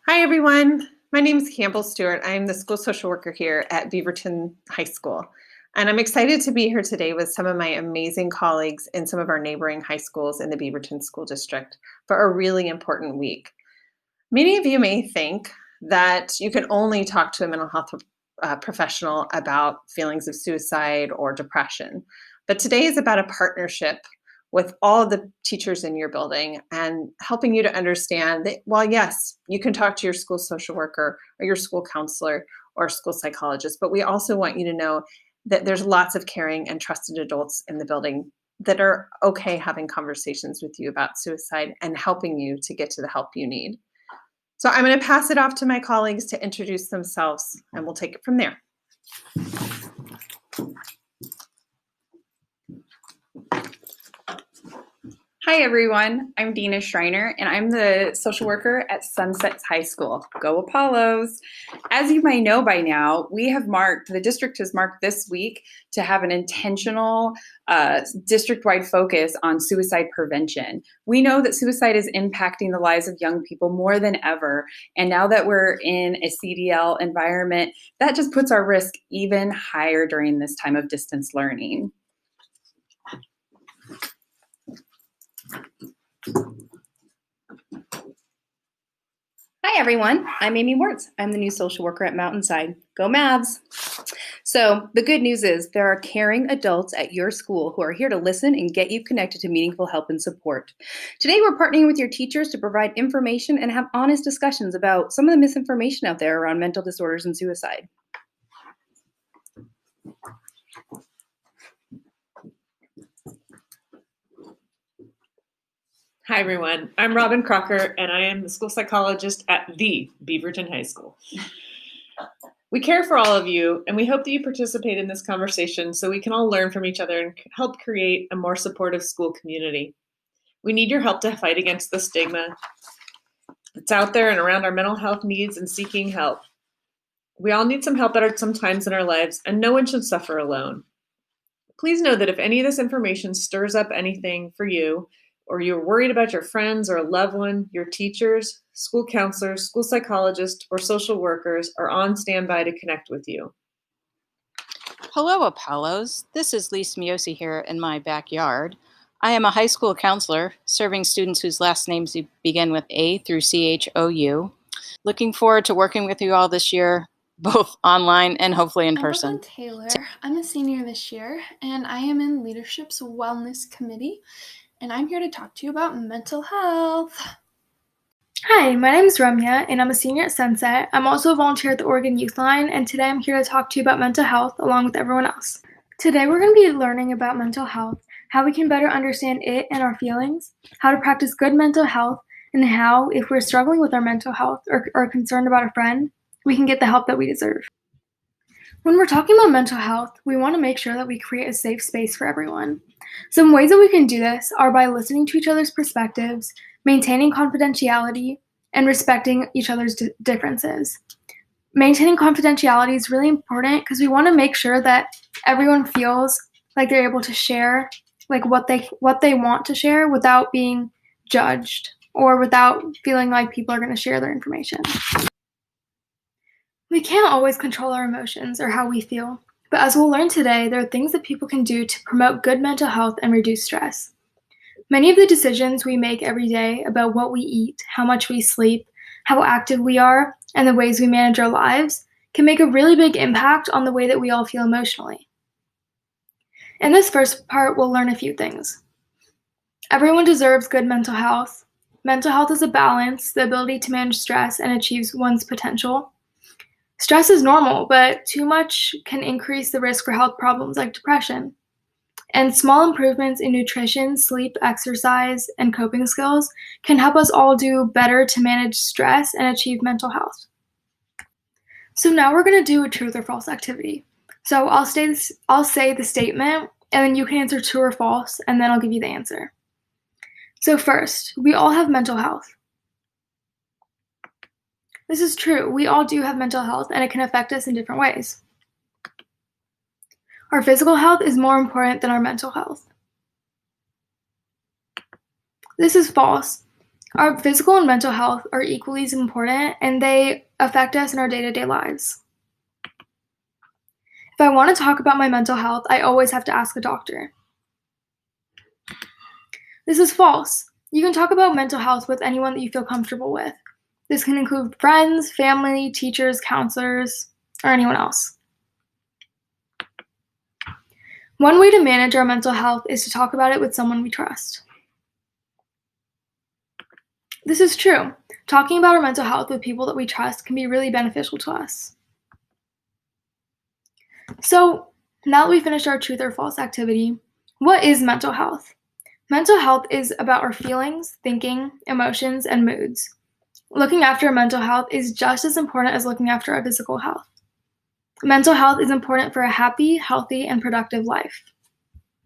Hi, everyone. My name is Campbell Stewart. I'm the school social worker here at Beaverton High School. And I'm excited to be here today with some of my amazing colleagues in some of our neighboring high schools in the Beaverton School District for a really important week. Many of you may think that you can only talk to a mental health professional about feelings of suicide or depression. But today is about a partnership with all of the teachers in your building and helping you to understand that, while yes, you can talk to your school social worker or your school counselor or school psychologist, but we also want you to know that there's lots of caring and trusted adults in the building that are okay having conversations with you about suicide and helping you to get to the help you need. So I'm going to pass it off to my colleagues to introduce themselves, and we'll take it from there. Hi, everyone. I'm Dina Schreiner, and I'm the social worker at Sunsets High School. Go Apollos! As you might know by now, the district has marked this week to have an intentional district-wide focus on suicide prevention. We know that suicide is impacting the lives of young people more than ever, and now that we're in a CDL environment, that just puts our risk even higher during this time of distance learning. Hi, everyone. I'm Amy Wertz. I'm the new social worker at Mountainside. Go Mavs! So the good news is there are caring adults at your school who are here to listen and get you connected to meaningful help and support. Today, we're partnering with your teachers to provide information and have honest discussions about some of the misinformation out there around mental disorders and suicide. Hi, everyone. I'm Robin Crocker, and I am the school psychologist at the Beaverton High School. We care for all of you, and we hope that you participate in this conversation so we can all learn from each other and help create a more supportive school community. We need your help to fight against the stigma that's out there and around our mental health needs and seeking help. We all need some help at some times in our lives, and no one should suffer alone. Please know that if any of this information stirs up anything for you, or you're worried about your friends or a loved one, your teachers, school counselors, school psychologists, or social workers are on standby to connect with you. Hello, Apollos. This is Lise Miosi here in my backyard. I am a high school counselor serving students whose last names begin with A through CHOU. Looking forward to working with you all this year, both online and hopefully in person. I'm Taylor. I'm a senior this year, and I am in Leadership's Wellness Committee, and I'm here to talk to you about mental health. Hi, my name is Ramya, and I'm a senior at Sunset. I'm also a volunteer at the Oregon Youth Line, and today I'm here to talk to you about mental health along with everyone else. Today we're going to be learning about mental health, how we can better understand it and our feelings, how to practice good mental health, and how, if we're struggling with our mental health or are concerned about a friend, we can get the help that we deserve. When we're talking about mental health, we want to make sure that we create a safe space for everyone. Some ways that we can do this are by listening to each other's perspectives, maintaining confidentiality, and respecting each other's differences. Maintaining confidentiality is really important because we want to make sure that everyone feels like they're able to share like what they want to share without being judged or without feeling like people are going to share their information. We can't always control our emotions or how we feel, but as we'll learn today, there are things that people can do to promote good mental health and reduce stress. Many of the decisions we make every day about what we eat, how much we sleep, how active we are, and the ways we manage our lives can make a really big impact on the way that we all feel emotionally. In this first part, we'll learn a few things. Everyone deserves good mental health. Mental health is a balance, the ability to manage stress and achieve one's potential. Stress is normal, but too much can increase the risk for health problems like depression. And small improvements in nutrition, sleep, exercise, and coping skills can help us all do better to manage stress and achieve mental health. So now we're going to do a truth or false activity. So I'll say the statement, and then you can answer true or false, and then I'll give you the answer. So first, we all have mental health. This is true. We all do have mental health, and it can affect us in different ways. Our physical health is more important than our mental health. This is false. Our physical and mental health are equally as important, and they affect us in our day-to-day lives. If I want to talk about my mental health, I always have to ask a doctor. This is false. You can talk about mental health with anyone that you feel comfortable with. This can include friends, family, teachers, counselors, or anyone else. One way to manage our mental health is to talk about it with someone we trust. This is true. Talking about our mental health with people that we trust can be really beneficial to us. So, now that we finished our truth or false activity, what is mental health? Mental health is about our feelings, thinking, emotions, and moods. Looking after our mental health is just as important as looking after our physical health. Mental health is important for a happy, healthy, and productive life.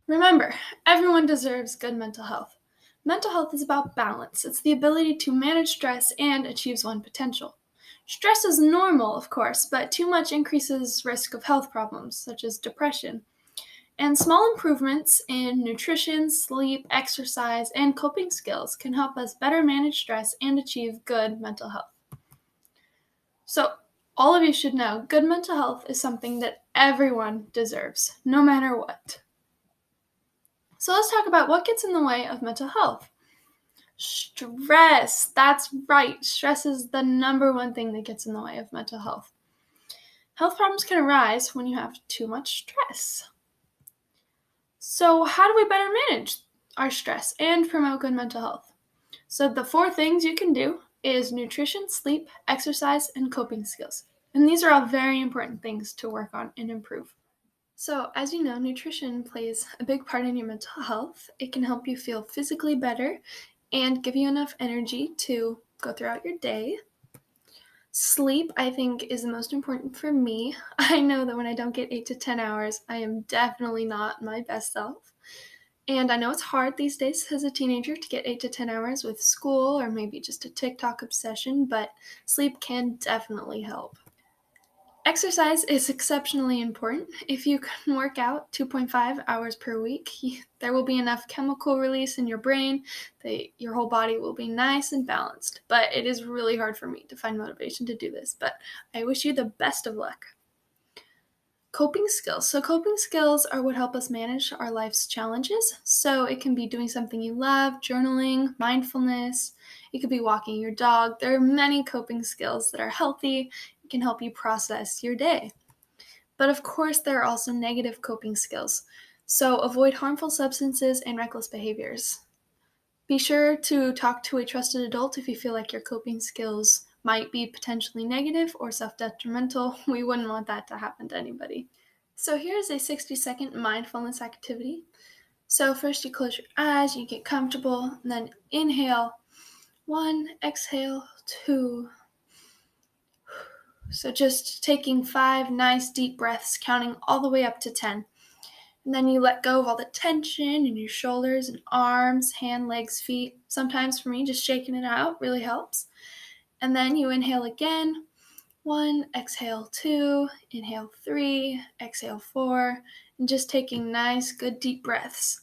Remember, everyone deserves good mental health. Mental health is about balance. It's the ability to manage stress and achieve one's potential. Stress is normal, of course, but too much increases risk of health problems, such as depression. And small improvements in nutrition, sleep, exercise, and coping skills can help us better manage stress and achieve good mental health. So, all of you should know, good mental health is something that everyone deserves, no matter what. So let's talk about what gets in the way of mental health. Stress. That's right. Stress is the number one thing that gets in the way of mental health. Health problems can arise when you have too much stress. So how do we better manage our stress and promote good mental health? So the 4 things you can do is nutrition, sleep, exercise, and coping skills. And these are all very important things to work on and improve. So, as you know, nutrition plays a big part in your mental health. It can help you feel physically better and give you enough energy to go throughout your day. Sleep, I think, is the most important for me. I know that when I don't get 8 to 10 hours, I am definitely not my best self. And I know it's hard these days as a teenager to get 8 to 10 hours with school or maybe just a TikTok obsession, but sleep can definitely help. Exercise is exceptionally important. If you can work out 2.5 hours per week, there will be enough chemical release in your brain that your whole body will be nice and balanced. But it is really hard for me to find motivation to do this, but I wish you the best of luck. Coping skills. So coping skills are what help us manage our life's challenges. So it can be doing something you love, journaling, mindfulness. It could be walking your dog. There are many coping skills that are healthy and can help you process your day. But of course, there are also negative coping skills. So avoid harmful substances and reckless behaviors. Be sure to talk to a trusted adult if you feel like your coping skills might be potentially negative or self-detrimental. We wouldn't want that to happen to anybody. So here's a 60-second mindfulness activity. So first you close your eyes, you get comfortable, and then inhale 1, exhale 2. So just taking 5 nice deep breaths, counting all the way up to 10. And then you let go of all the tension in your shoulders and arms, hand, legs, feet. Sometimes for me, just shaking it out really helps. And then you inhale again, 1, exhale 2, inhale 3, exhale 4, and just taking nice, good, deep breaths.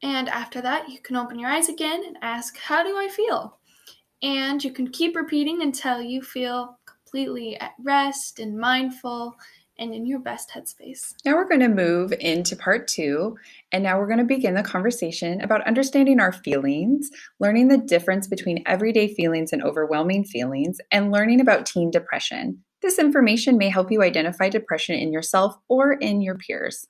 And after that, you can open your eyes again and ask, how do I feel? And you can keep repeating until you feel completely at rest and mindful and in your best headspace. Now we're going to move into part 2, and now we're going to begin the conversation about understanding our feelings, learning the difference between everyday feelings and overwhelming feelings, and learning about teen depression. This information may help you identify depression in yourself or in your peers.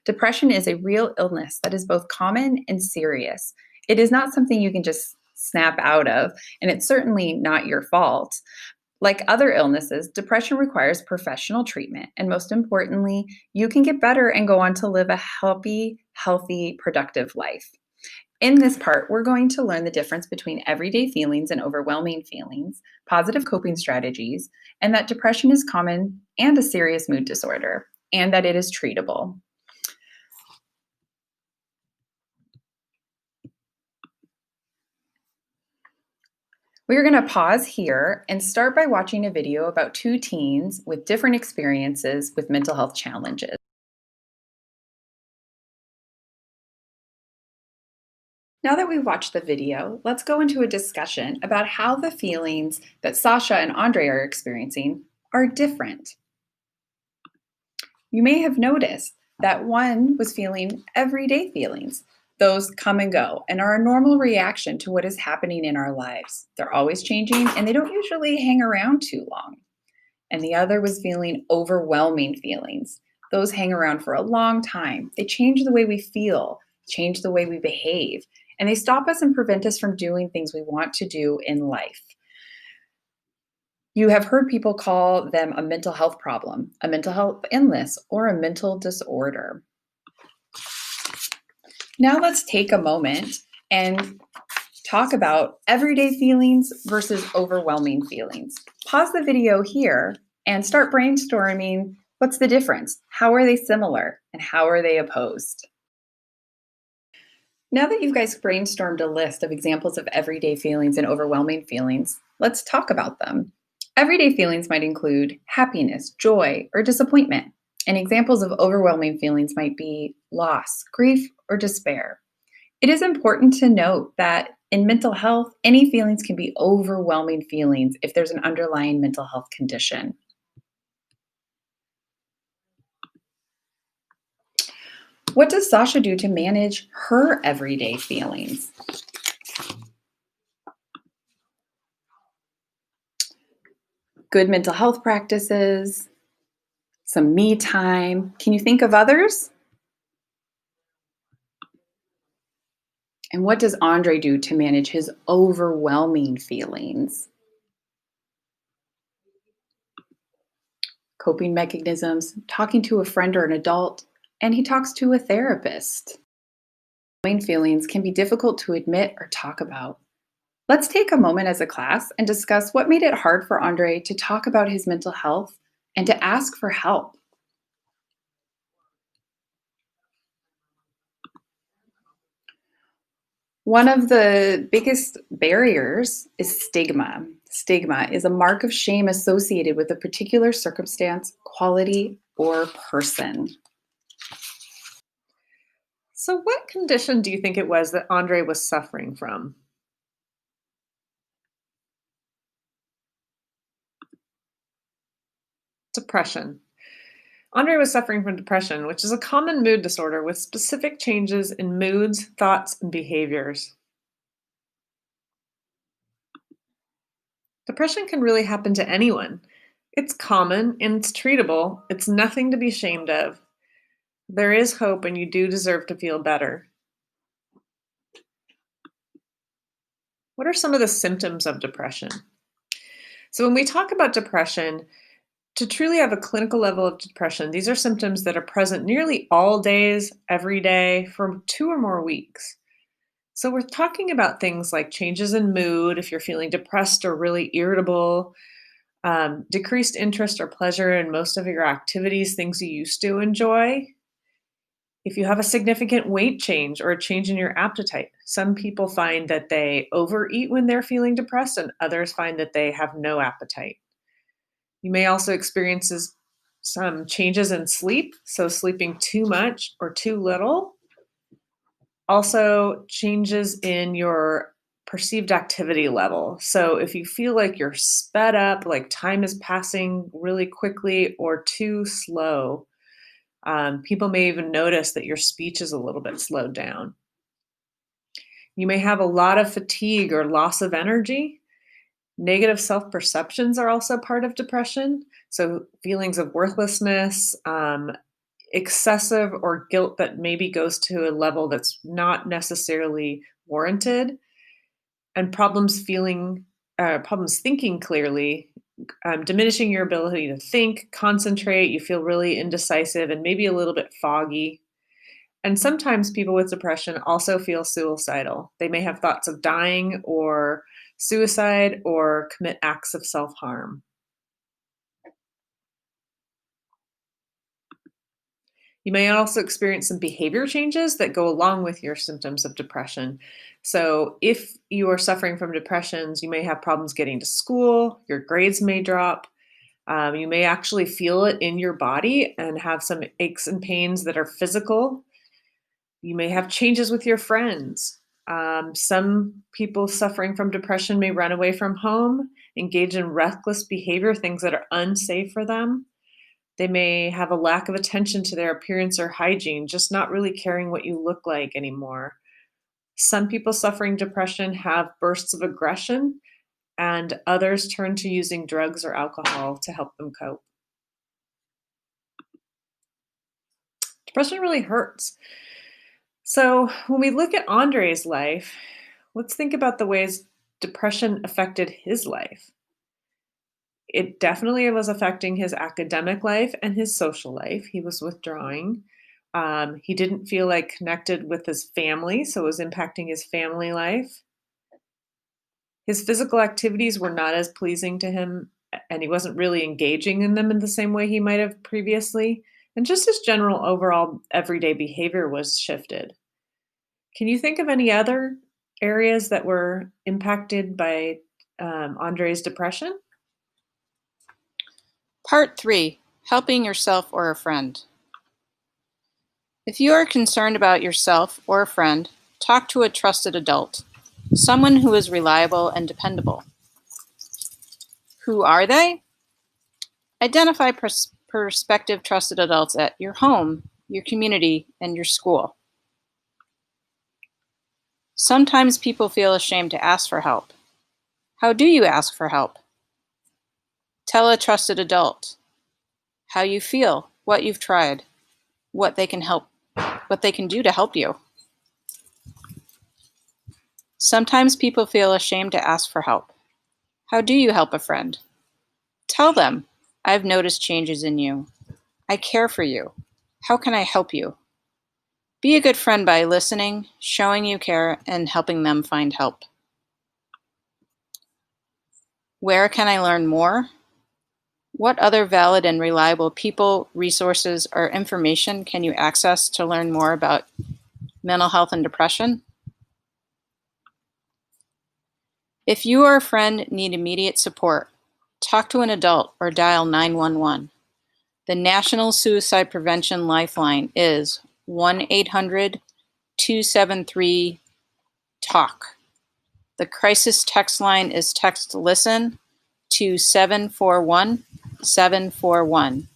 Depression is a real illness that is both common and serious. It is not something you can just snap out of, and it's certainly not your fault. Like other illnesses, depression requires professional treatment, and most importantly, you can get better and go on to live a happy, healthy, productive life. In this part, we're going to learn the difference between everyday feelings and overwhelming feelings, positive coping strategies, and that depression is common and a serious mood disorder, and that it is treatable. We're going to pause here and start by watching a video about 2 teens with different experiences with mental health challenges. Now that we've watched the video, let's go into a discussion about how the feelings that Sasha and Andre are experiencing are different. You may have noticed that one was feeling everyday feelings. Those come and go and are a normal reaction to what is happening in our lives. They're always changing and they don't usually hang around too long. And the other was feeling overwhelming feelings. Those hang around for a long time. They change the way we feel, change the way we behave, and they stop us and prevent us from doing things we want to do in life. You have heard people call them a mental health problem, a mental health illness, or a mental disorder. Now let's take a moment and talk about everyday feelings versus overwhelming feelings. Pause the video here and start brainstorming what's the difference, how are they similar, and how are they opposed? Now that you guys brainstormed a list of examples of everyday feelings and overwhelming feelings, let's talk about them. Everyday feelings might include happiness, joy, or disappointment. And examples of overwhelming feelings might be loss, grief, or despair. It is important to note that in mental health, any feelings can be overwhelming feelings if there's an underlying mental health condition. What does Sasha do to manage her everyday feelings? Good mental health practices, some me time. Can you think of others? And what does Andre do to manage his overwhelming feelings? Coping mechanisms, talking to a friend or an adult, and he talks to a therapist. Feelings can be difficult to admit or talk about. Let's take a moment as a class and discuss what made it hard for Andre to talk about his mental health and to ask for help. One of the biggest barriers is stigma. Stigma is a mark of shame associated with a particular circumstance, quality, or person. So what condition do you think it was that Andre was suffering from? Depression. Andre was suffering from depression, which is a common mood disorder with specific changes in moods, thoughts, and behaviors. Depression can really happen to anyone. It's common and it's treatable. It's nothing to be ashamed of. There is hope and you do deserve to feel better. What are some of the symptoms of depression? So when we talk about depression, to truly have a clinical level of depression, these are symptoms that are present nearly all days, every day, for 2 or more weeks. So we're talking about things like changes in mood, if you're feeling depressed or really irritable, decreased interest or pleasure in most of your activities, things you used to enjoy. If you have a significant weight change or a change in your appetite, some people find that they overeat when they're feeling depressed and others find that they have no appetite. You may also experience some changes in sleep, so sleeping too much or too little. Also, changes in your perceived activity level. So if you feel like you're sped up, like time is passing really quickly or too slow, people may even notice that your speech is a little bit slowed down. You may have a lot of fatigue or loss of energy. Negative self-perceptions are also part of depression. So feelings of worthlessness, excessive or guilt that maybe goes to a level that's not necessarily warranted, and problems thinking clearly, diminishing your ability to think, concentrate, you feel really indecisive and maybe a little bit foggy. And sometimes people with depression also feel suicidal. They may have thoughts of dying or suicide or commit acts of self-harm. You may also experience some behavior changes that go along with your symptoms of depression. So if you are suffering from depressions, you may have problems getting to school, your grades may drop, you may actually feel it in your body and have some aches and pains that are physical. You may have changes with your friends. Some people suffering from depression may run away from home, engage in reckless behavior, things that are unsafe for them. They may have a lack of attention to their appearance or hygiene, just not really caring what you look like anymore. Some people suffering depression have bursts of aggression, and others turn to using drugs or alcohol to help them cope. Depression really hurts. So when we look at Andre's life, let's think about the ways depression affected his life. It definitely was affecting his academic life and his social life. He was withdrawing. He didn't feel like connected with his family, so it was impacting his family life. His physical activities were not as pleasing to him, and he wasn't really engaging in them in the same way he might have previously. And just his general overall everyday behavior was shifted. Can you think of any other areas that were impacted by Andre's depression? Part 3, helping yourself or a friend. If you are concerned about yourself or a friend, talk to a trusted adult, someone who is reliable and dependable. Who are they? Identify prospective trusted adults at your home, your community, and your school. Sometimes people feel ashamed to ask for help. How do you ask for help? Tell a trusted adult how you feel, what you've tried, what they can do to help you. Sometimes people feel ashamed to ask for help. How do you help a friend? Tell them, I've noticed changes in you. I care for you. How can I help you? Be a good friend by listening, showing you care, and helping them find help. Where can I learn more? What other valid and reliable people, resources, or information can you access to learn more about mental health and depression? If you or a friend need immediate support, talk to an adult or dial 911. The National Suicide Prevention Lifeline is 1-800-273-TALK. The crisis text line is text LISTEN to 741-741.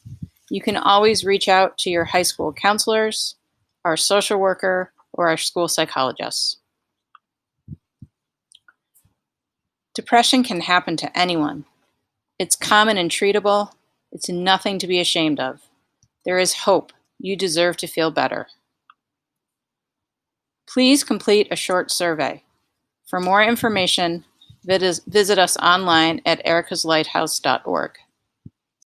You can always reach out to your high school counselors, our social worker, or our school psychologists. Depression can happen to anyone. It's common and treatable. It's nothing to be ashamed of. There is hope. You deserve to feel better. Please complete a short survey. For more information, visit us online at ericaslighthouse.org.